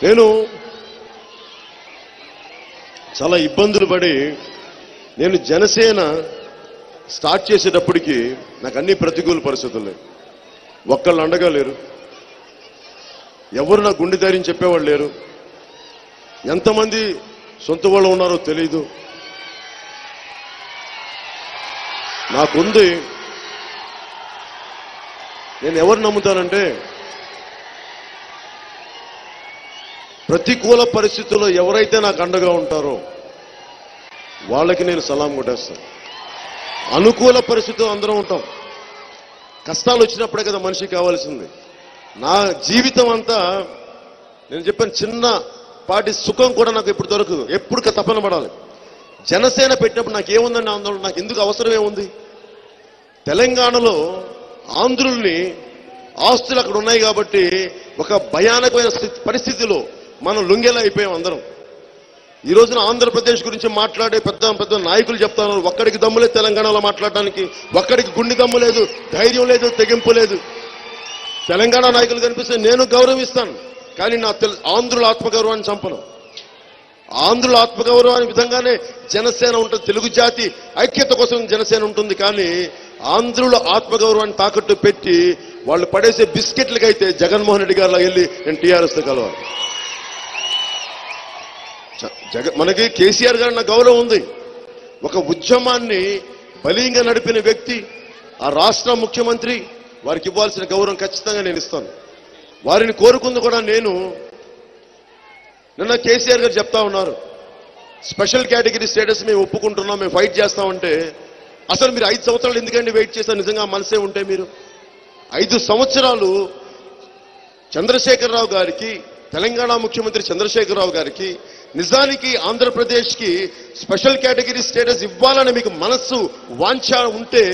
నేను చాలా ఇబ్బందులు పడి నేను జనసేన స్టార్ట్ చేసేటప్పటికి నాకు అన్ని ప్రతికూల పరిస్థితులు, ఒక్కళ్ళు అండగా లేరు, ఎవరు నా గుండె ధైర్యం చెప్పేవాళ్ళు లేరు, ఎంతమంది సొంత వాళ్ళు ఉన్నారో తెలీదు. నాకుంది, నేను ఎవరు నమ్ముతానంటే ప్రతికూల పరిస్థితుల్లో ఎవరైతే నాకు అండగా ఉంటారో వాళ్ళకి నేను సలాం కొట్టేస్తాను. అనుకూల పరిస్థితుల్లో అందరం ఉంటాం, కష్టాలు వచ్చినప్పుడే కదా మనిషికి కావాల్సింది. నా జీవితం అంతా నేను చెప్పాను, చిన్నపాటి సుఖం కూడా నాకు ఎప్పుడు దొరకదు, ఎప్పుడు తపన పడాలి. జనసేన పెట్టినప్పుడు నాకేముందండి ఆందోళన, నాకు ఎందుకు అవసరం ఏముంది? తెలంగాణలో ఆంధ్రుల్ని ఆస్తులు అక్కడ ఉన్నాయి కాబట్టి ఒక భయానకమైన పరిస్థితిలో మనం లొంగేలా అయిపోయాం అందరం. ఈ రోజున ఆంధ్రప్రదేశ్ గురించి మాట్లాడే పెద్ద పెద్ద నాయకులు చెప్తున్నారు, ఒక్కడికి దమ్ము లేదు తెలంగాణలో మాట్లాడడానికి, ఒక్కడికి గుండె దమ్ము లేదు, ధైర్యం లేదు, తెగింపు లేదు. తెలంగాణ నాయకులు కనిపిస్తే నేను గౌరవిస్తాను, కానీ నా ఆంధ్రుల ఆత్మగౌరవాన్ని చంపను. ఆంధ్రుల ఆత్మగౌరవాన్ని విధంగానే జనసేన ఉంటుంది, తెలుగు జాతి ఐక్యత కోసం జనసేన ఉంటుంది. కానీ ఆంధ్రుల ఆత్మగౌరవాన్ని తాకట్టు పెట్టి వాళ్ళు పడేసే బిస్కెట్లకైతే జగన్మోహన్ రెడ్డి గారిలో వెళ్ళి నేను టీఆర్ఎస్తో కలవాలి. మనకి కేసీఆర్ గారి నా గౌరవం ఉంది. ఒక ఉద్యమాన్ని బలీయంగా నడిపిన వ్యక్తి, ఆ రాష్ట్ర ముఖ్యమంత్రి, వారికి ఇవ్వాల్సిన గౌరవం ఖచ్చితంగా నేను ఇస్తాను. వారిని కోరుకుంది కూడా నేను. నిన్న కేసీఆర్ గారు చెప్తా ఉన్నారు, స్పెషల్ కేటగిరీ స్టేటస్ మేము ఒప్పుకుంటున్నాం, మేము ఫైట్ చేస్తామంటే, అసలు మీరు 5 సంవత్సరాలు ఎందుకండి వెయిట్ చేస్తారు? నిజంగా మనసే ఉంటే మీరు 5 సంవత్సరాలు చంద్రశేఖరరావు గారికి, తెలంగాణ ముఖ్యమంత్రి చంద్రశేఖరరావు గారికి, నిజానికి ఆంధ్రప్రదేశ్కి స్పెషల్ కేటగిరీ స్టేటస్ ఇవ్వాలని మీకు మనస్సు వాంఛ ఉంటే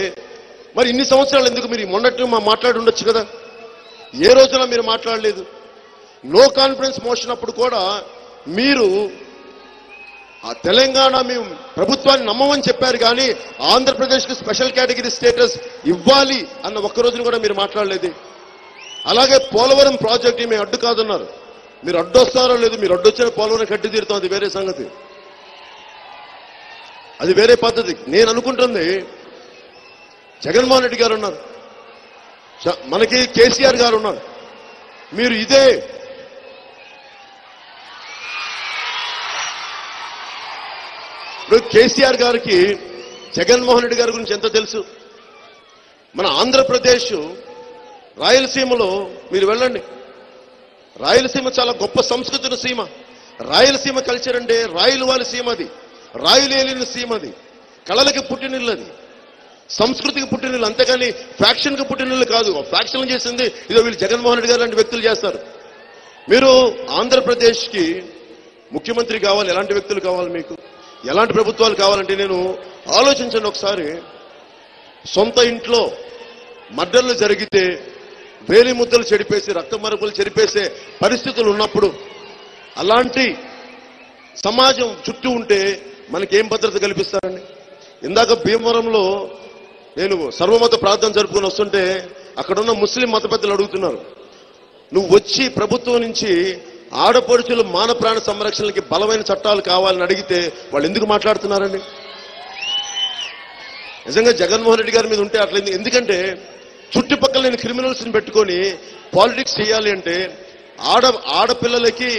మరి ఇన్ని సంవత్సరాలు ఎందుకు? మీరు మొన్నట్టు మాట్లాడి ఉండొచ్చు కదా, ఏ రోజున మీరు మాట్లాడలేదు. నో కాన్ఫిడెన్స్ మోషన్ అప్పుడు కూడా మీరు ఆ తెలంగాణ మేము ప్రభుత్వాన్ని నమ్మమని చెప్పారు, కానీ ఆంధ్రప్రదేశ్కి స్పెషల్ కేటగిరీ స్టేటస్ ఇవ్వాలి అన్న ఒక్క రోజున కూడా మీరు మాట్లాడలేదు. అలాగే పోలవరం ప్రాజెక్టు మేము అడ్డు కాదన్నారు, మీరు అడ్డొస్తారో లేదు, మీరు అడ్డొచ్చిన పోలవరం కట్టి తీరుతాం, అది వేరే సంగతి, అది వేరే పద్ధతి. నేను అనుకుంటుంది జగన్మోహన్ రెడ్డి గారు ఉన్నారు, మనకి కేసీఆర్ గారు ఉన్నారు, మీరు ఇదే ఇప్పుడు కేసీఆర్ గారికి జగన్మోహన్ రెడ్డి గారి గురించి ఎంత తెలుసు? మన ఆంధ్రప్రదేశ్ రాయలసీమలో మీరు వెళ్ళండి, రాయలసీమ చాలా గొప్ప సంస్కృతిని సీమ. రాయలసీమ కల్చర్ అంటే రాయలు వాళ్ళ సీమ, అది రాయలు ఏలిన సీమ, అది కళలకి పుట్టినిల్లు, అది సంస్కృతికి పుట్టినిల్లు, అంతేగాని ఫ్యాక్షన్కి పుట్టినిల్లు కాదు. ఫ్యాక్షన్ చేసింది ఇదో వీళ్ళు జగన్మోహన్ రెడ్డి గారు లాంటి వ్యక్తులు చేస్తారు. మీరు ఆంధ్రప్రదేశ్కి ముఖ్యమంత్రి కావాలి, ఎలాంటి వ్యక్తులు కావాలి, మీకు ఎలాంటి ప్రభుత్వాలు కావాలంటే నేను ఆలోచించండి ఒకసారి. సొంత ఇంట్లో మర్డర్లు జరిగితే వేలి ముద్దలు చెడిపేసి రక్త మరపులు చెరిపేసే పరిస్థితులు ఉన్నప్పుడు అలాంటి సమాజం చుట్టూ ఉంటే మనకేం భద్రత కల్పిస్తారండి? ఇందాక భీమవరంలో నేను సర్వమత ప్రార్థన జరుపుకొని వస్తుంటే అక్కడున్న ముస్లిం మత పెద్దలు అడుగుతున్నారు, నువ్వు వచ్చి ప్రభుత్వం నుంచి ఆడపడుచులు మాన ప్రాణ సంరక్షణకి బలమైన చట్టాలు కావాలని అడిగితే వాళ్ళు ఎందుకు మాట్లాడుతున్నారండి? నిజంగా జగన్మోహన్ రెడ్డి గారి మీద ఉంటే అట్లా, ఎందుకంటే చుట్టుపక్కల నేను క్రిమినల్స్ని పెట్టుకొని పాలిటిక్స్ చేయాలి అంటే ఆడపిల్లలకి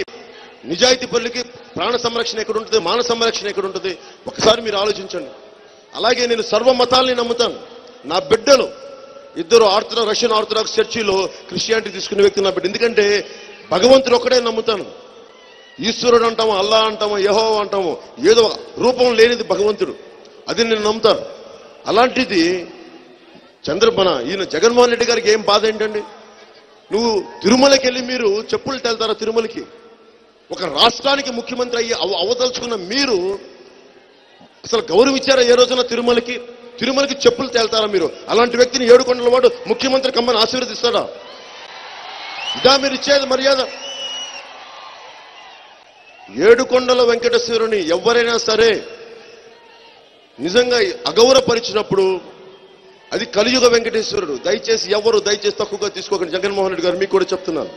నిజాయితీ పనులకి ప్రాణ సంరక్షణ ఎక్కడ ఉంటుంది, మాన సంరక్షణ ఎక్కడ ఉంటుంది? ఒకసారి మీరు ఆలోచించండి. అలాగే నేను సర్వ మతాల్ని నమ్ముతాను. నా బిడ్డలు ఇద్దరు రష్యన్ ఆర్థడాక్స్ చర్చిలో క్రిస్టియానిటీ తీసుకునే వ్యక్తి నా బిడ్డ. ఎందుకంటే భగవంతుడు ఒక్కడే నమ్ముతాను. ఈశ్వరుడు అంటాము, అల్లా అంటాము, యెహోవా అంటాము, ఏదో రూపం లేనిది భగవంతుడు, అది నేను నమ్ముతాను. అలాంటిది ఈయన జగన్మోహన్ రెడ్డి గారికి ఏం బాధ ఏంటండి? నువ్వు తిరుమలకి వెళ్ళి మీరు చెప్పులు తెల్తారా? తిరుమలకి ఒక రాష్ట్రానికి ముఖ్యమంత్రి అయ్యి అవదలుచుకున్న మీరు అసలు గౌరవం ఇచ్చారా ఏ రోజున? తిరుమలకి చెప్పులు తేల్తారా మీరు? అలాంటి వ్యక్తిని ఏడుకొండల వాడు ముఖ్యమంత్రి కమ్మని ఆశీర్వదిస్తాడా? ఇదా మీరు ఇచ్చేది మర్యాద? ఏడుకొండల వెంకటేశ్వరుని ఎవరైనా సరే నిజంగా అగౌరవపరిచినప్పుడు అది కలియుగ వెంకటేశ్వరుడు. దయచేసి తక్కువగా తీసుకోకండి. జగన్మోహన్ రెడ్డి గారు మీకు కూడా చెప్తున్నాను,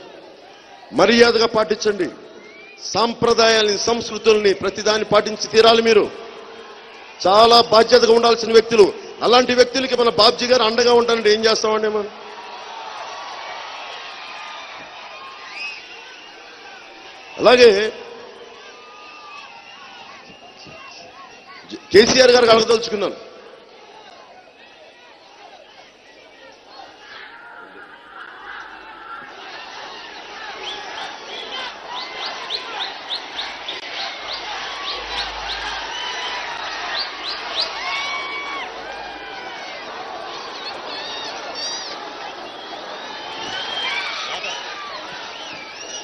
మర్యాదగా పాటించండి. సాంప్రదాయాల్ని, సంస్కృతుల్ని ప్రతిదాన్ని పాటించి తీరాలి. మీరు చాలా బాధ్యతగా ఉండాల్సిన వ్యక్తులు. అలాంటి వ్యక్తులకి మన బాబ్జీ గారు అండగా ఉంటానంటే ఏం చేస్తామండి మనం? అలాగే కేసీఆర్ గారికి అడగదలుచుకున్నాను.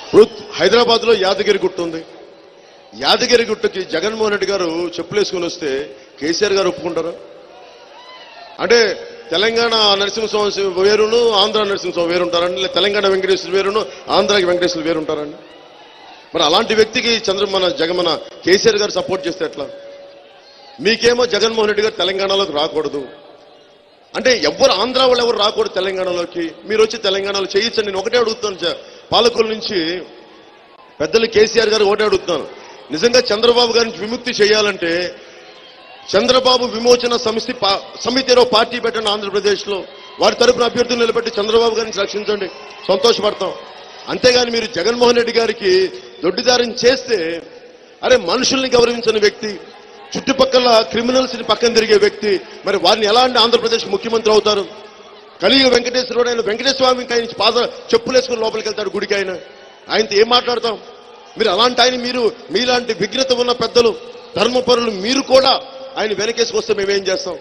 ఇప్పుడు హైదరాబాద్ లో యాదగిరి గుట్ట ఉంది. యాదగిరి గుట్టకి జగన్మోహన్ రెడ్డి గారు చెప్పులేసుకుని వస్తే కేసీఆర్ గారు ఒప్పుకుంటారా? అంటే తెలంగాణ నరసింహస్వామి వేరును ఆంధ్ర నరసింహస్వామి వేరుంటారండి, లేదా తెలంగాణ వెంకటేశ్వర వేరును ఆంధ్రాకి వెంకటేశ్వర వేరుంటారండి? మరి అలాంటి వ్యక్తికి మన కేసీఆర్ గారు సపోర్ట్ చేస్తే ఎట్లా? మీకేమో జగన్మోహన్ రెడ్డి గారు తెలంగాణలోకి రాకూడదు అంటే ఎవరు ఆంధ్ర వాళ్ళు ఎవరు రాకూడదు తెలంగాణలోకి, మీరు వచ్చి తెలంగాణలో చేయొచ్చని నేను ఒకటే అడుగుతాను. పాలకుల నుంచి పెద్దలు కేసీఆర్ గారు ఒకటే అడుగుతున్నాను. నిజంగా చంద్రబాబు గారిని విముక్తి చేయాలంటే చంద్రబాబు విమోచన సమితిలో పార్టీ పెట్టండి ఆంధ్రప్రదేశ్లో. వారి తరపున అభ్యర్థులు నిలబెట్టి చంద్రబాబు గారిని రక్షించండి, సంతోషపడతాం. అంతేగాని మీరు జగన్మోహన్ రెడ్డి గారికి దొడ్డిదారం చేస్తే, అరే మనుషుల్ని గౌరవించని వ్యక్తి, చుట్టుపక్కల క్రిమినల్స్ ని పక్కన తిరిగే వ్యక్తి, మరి వారిని ఎలా అంటే ఆంధ్రప్రదేశ్ ముఖ్యమంత్రి అవుతారు? కలియుగ వెంకటేశ్వరుడు ఆయన వెంకటేశ్వర స్వామికి ఆయన పాద చెప్పులేసుకుని లోపలికి వెళ్తాడు గుడికి. ఆయనతో ఏం మాట్లాడతాం? మీరు అలాంటి ఆయన, మీలాంటి విఘ్నత ఉన్న పెద్దలు, ధర్మపరులు మీరు కూడా ఆయన వెనకేసుకొస్తే మేమేం చేస్తాం?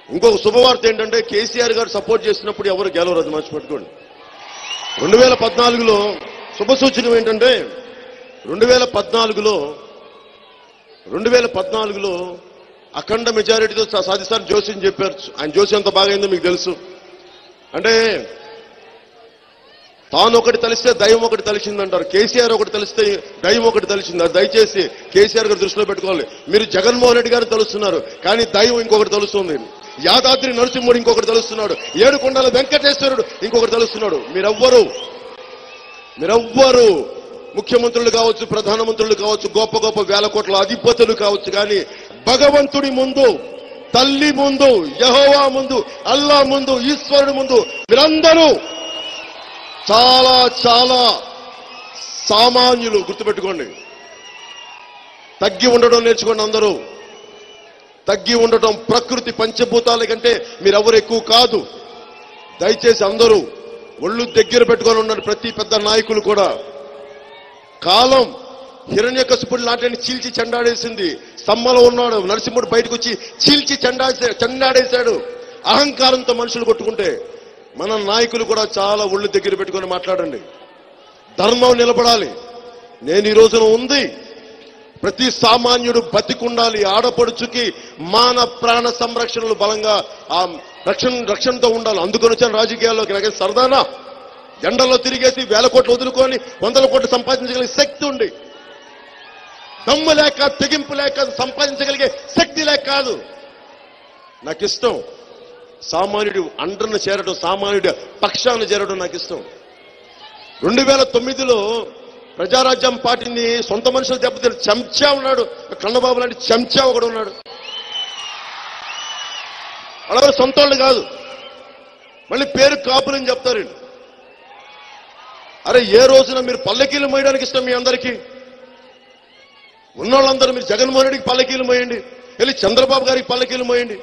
ఇంకొక శుభవార్త ఏంటంటే కేసీఆర్ గారు సపోర్ట్ చేసినప్పుడు ఎవరు గెలవరు, అది మర్చిపెట్టుకోండి. 2014లో శుభ సూచన ఏంటంటే 2014లో అఖండ మెజారిటీతో సాధిస్తారని జోషిని చెప్పారు. ఆయన జోషి ఎంత బాగైందో మీకు తెలుసు. అంటే తాను ఒకటి తలిస్తే దైవం ఒకటి తలిచిందంటారు. కేసీఆర్ ఒకటి తలిస్తే దైవం ఒకటి తలిచింది. అది దయచేసి కేసీఆర్ గారు దృష్టిలో పెట్టుకోవాలి. మీరు జగన్మోహన్ రెడ్డి గారు తలుస్తున్నారు, కానీ దైవం ఇంకొకటి తలుస్తుంది. యాదాద్రి నరసింహుడు ఇంకొకటి తలుస్తున్నాడు, ఏడుకొండల వెంకటేశ్వరుడు ఇంకొకటి తలుస్తున్నాడు. మీరెవ్వరు ముఖ్యమంత్రులు కావచ్చు, ప్రధానమంత్రులు కావచ్చు, గొప్ప గొప్ప వేల కోట్ల అధిపతులు కావచ్చు, కానీ భగవంతుడి ముందు, తల్లి ముందు, యెహోవా ముందు, అల్లా ముందు, ఈశ్వరుడి ముందు మీరందరూ చాలా చాలా సామాన్యులు. గుర్తుపెట్టుకోండి, తగ్గి ఉండడం నేర్చుకోండి. అందరూ తగ్గి ఉండటం. ప్రకృతి పంచభూతాల కంటే మీరెవరు ఎక్కువ కాదు. దయచేసి అందరూ ఒళ్ళు దగ్గర పెట్టుకొని ఉన్నారు. ప్రతి పెద్ద నాయకులు కూడా. కాలం హిరణ్యకశిపుడు లాంటి చీల్చి చెండాడేసింది. స్తంభంలో ఉన్నాడు నరసింహుడు, బయటకు వచ్చి చీల్చి చెండాడేశాడు. అహంకారంతో మనుషులు కొట్టుకుంటే మన నాయకులు కూడా చాలా ఒళ్ళు దగ్గర పెట్టుకొని మాట్లాడండి. ధర్మం నిలబడాలి. నేను ఈ రోజున ఉంది, ప్రతి సామాన్యుడు బతికుండాలి. ఆడపడుచుకి మాన ప్రాణ సంరక్షణలు బలంగా ఆ రక్షణతో ఉండాలి. అందుకని వచ్చాను రాజకీయాల్లోకి. నాకే సరదానా? ఎండల్లో తిరిగేసి వేల కోట్లు వదులుకొని 100 కోట్లు సంపాదించగలిగే శక్తి ఉంది. దమ్ము లేక, తెగింపు లేక సంపాదించగలిగే శక్తి లేక కాదు. నాకు ఇష్టం సామాన్యుడు అండను చేరడం, సామాన్యుడి పక్షాన్ని చేరడం నాకు ఇష్టం. 2009లో ప్రజారాజ్యం పార్టీని సొంత మనుషులు దెబ్బతిని చెంచా ఉన్నాడు. కన్నబాబు లాంటి చెంచా ఒకడు ఉన్నాడు. అలాగే సొంత వాళ్ళు కాదు, మళ్ళీ పేరు కాపులని చెప్తారు. అరే ఏ రోజున మీరు పల్లకీలు మోయడానికి ఇష్టం మీ అందరికీ? ఉన్నోళ్ళందరూ మీరు జగన్మోహన్ రెడ్డికి పల్లకీలు మోయండి, వెళ్ళి చంద్రబాబు గారికి పల్లకీలు మోయండి.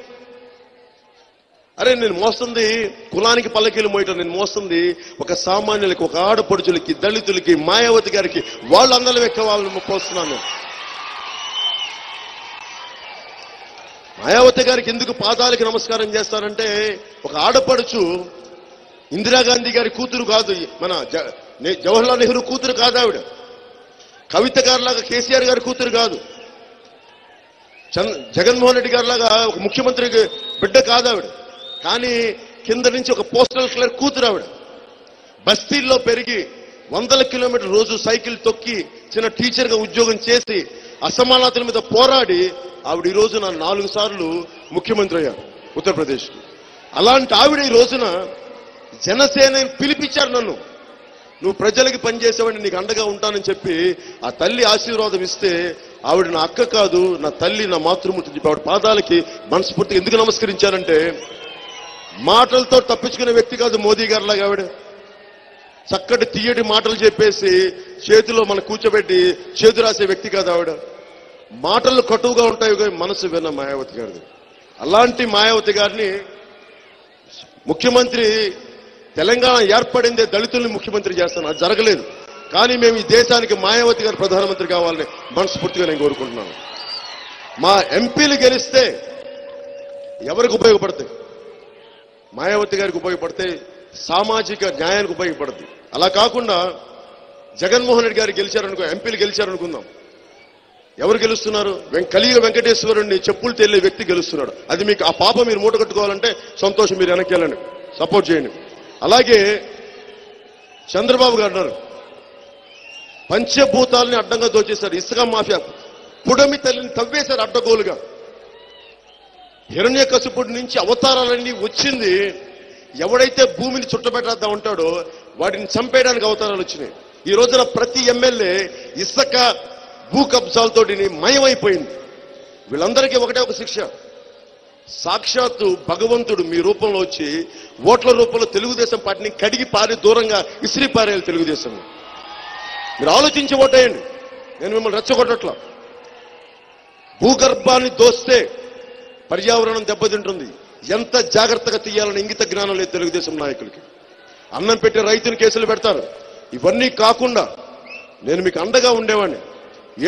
అరే నేను మోస్తుంది కులానికి పల్లకీలు మోయటం, నేను మోస్తుంది ఒక సామాన్యులకి, ఒక ఆడపడుచులకి, దళితులకి, మాయావతి గారికి, వాళ్ళందరం ఎక్క వాళ్ళని మోస్తున్నాను. మాయావతి గారికి ఎందుకు పాదాలకి నమస్కారం చేస్తారంటే, ఒక ఆడపడుచు ఇందిరాగాంధీ గారి కూతురు కాదు, మన జవహర్లాల్ నెహ్రూ కూతురు కాదు ఆవిడ. కవిత గారిలాగా కేసీఆర్ గారి కూతురు కాదు. జగన్మోహన్ రెడ్డి గారిలాగా ఒక ముఖ్యమంత్రి బిడ్డ కాదు ఆవిడ. కానీ కింద నుంచి ఒక పోస్టల్ క్లర్క్ కూతురు ఆవిడ. బస్తీల్లో పెరిగి 100 కిలోమీటర్ రోజు సైకిల్ తొక్కి చిన్న టీచర్గా ఉద్యోగం చేసి అసమానతల మీద పోరాడి ఆవిడ ఈ రోజున 4 సార్లు ముఖ్యమంత్రి అయ్యారు ఉత్తరప్రదేశ్కి. అలాంటి ఆవిడ ఈ రోజున జనసేన పిలిపించారు నన్ను. నువ్వు ప్రజలకి పనిచేసేవాడిని, నీకు అండగా ఉంటానని చెప్పి ఆ తల్లి ఆశీర్వాదం ఇస్తే ఆవిడ నా అక్క కాదు, నా తల్లి, నా మాతృమూర్తి చెప్పి ఆవిడ పాదాలకి మనస్ఫూర్తిగా ఎందుకు నమస్కరించానంటే, మాటలతో తప్పించుకునే వ్యక్తి కాదు మోదీ గారిలాగా ఆవిడ. చక్కటి తీయటి మాటలు చెప్పేసి చేతిలో మన కూర్చోబెట్టి చేతు రాసే వ్యక్తి కాదు ఆవిడ. మాటలు కటువుగా ఉంటాయి, మనసు విన్న మాయావతి గారిది. అలాంటి మాయావతి గారిని ముఖ్యమంత్రి, తెలంగాణ ఏర్పడిందే దళితుల్ని ముఖ్యమంత్రి చేస్తాను, అది జరగలేదు. కానీ మేము ఈ దేశానికి మాయావతి గారు ప్రధానమంత్రి కావాలని మనస్ఫూర్తిగా నేను కోరుకుంటున్నాను. మా ఎంపీలు గెలిస్తే ఎవరికి ఉపయోగపడతాయి? మాయావతి గారికి ఉపయోగపడితే సామాజిక న్యాయానికి ఉపయోగపడుతుంది. అలా కాకుండా జగన్మోహన్ రెడ్డి గారు గెలిచారనుకో, ఎంపీలు గెలిచారనుకుందాం, ఎవరు గెలుస్తున్నారు? కలియుగ వెంకటేశ్వరుడిని చెప్పులు తెల్లే వ్యక్తి గెలుస్తున్నాడు. అది మీకు ఆ పాప మీరు మూట కట్టుకోవాలంటే సంతోషం, మీరు వెనక్కి వెళ్ళండి, సపోర్ట్ చేయండి. అలాగే చంద్రబాబు గారు అన్నారు, పంచభూతాలని అడ్డంగా దోచేశారు, ఇసుక మాఫియా పుడమి తల్లిని తవ్వేశారు అడ్డగోలుగా. హిరణ్యకశిపుడి నుంచి అవతారాలన్నీ వచ్చింది, ఎవడైతే భూమిని చుట్టబెట్టేద్దాం ఉంటాడో వాటిని చంపేయడానికి అవతారాలు వచ్చినాయి. ఈ రోజున ప్రతి ఎమ్మెల్యే ఇసుక భూ కబ్జాలతోటి మయమైపోయింది. వీళ్ళందరికీ ఒకటే ఒక శిక్ష, సాక్షాత్తు భగవంతుడు మీ రూపంలో వచ్చి ఓట్ల రూపంలో తెలుగుదేశం పార్టీని కడిగి పారి దూరంగా ఇసిరి పారేయాలి తెలుగుదేశం. మీరు ఆలోచించి ఓటేయండి, నేను మిమ్మల్ని రెచ్చగొట్టట్లా. భూగర్భాన్ని దోస్తే పర్యావరణం దెబ్బతింటుంది, ఎంత జాగ్రత్తగా తీయాలని ఇంగిత జ్ఞానం లేదు తెలుగుదేశం నాయకులకి. అన్నం పెట్టి రైతుని కేసులు పెడతారు. ఇవన్నీ కాకుండా నేను మీకు అండగా ఉండేవాడిని.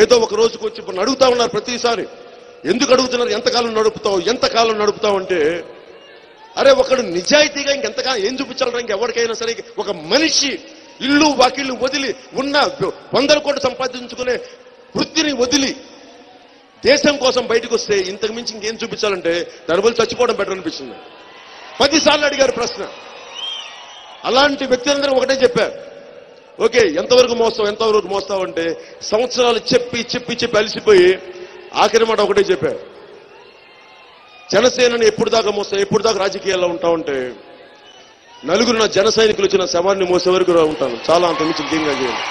ఏదో ఒక రోజుకు వచ్చి ఇప్పుడు అడుగుతా ఉన్నారు ప్రతిసారి, ఎందుకు అడుగుతున్నారు, ఎంతకాలం నడుపుతావు అంటే, అరే ఒకడు నిజాయితీగా ఇంకెంతకాలం ఏం చూపించాలరా? ఇంకెవరికైనా సరే ఒక మనిషి ఇల్లు వాకిళ్ళు వదిలి ఉన్న 100 కోట్లు సంపాదించుకునే వృత్తిని వదిలి దేశం కోసం బయటకు వస్తే ఇంతకు మించి ఇంకేం చూపించాలంటే దాని వల్ల చచ్చిపోవడం బెటర్ అనిపిస్తుంది. 10 సార్లు అడిగారు ప్రశ్న. అలాంటి వ్యక్తులందరూ ఒకటే చెప్పారు, ఓకే ఎంతవరకు మోస్తావు అంటే సంవత్సరాలు చెప్పి అలసిపోయి ఆఖరి మాట ఒకటే చెప్పారు, జనసేనని ఎప్పుడు దాకా మోస్తావు, ఎప్పుడు దాకా రాజకీయాల్లో ఉంటావంటే, నలుగురు నా జన సైనికులు వచ్చిన శవాన్ని మోసే వరకు ఉంటాను, చాలా అంత మించి ఇంకేం చేయాలి.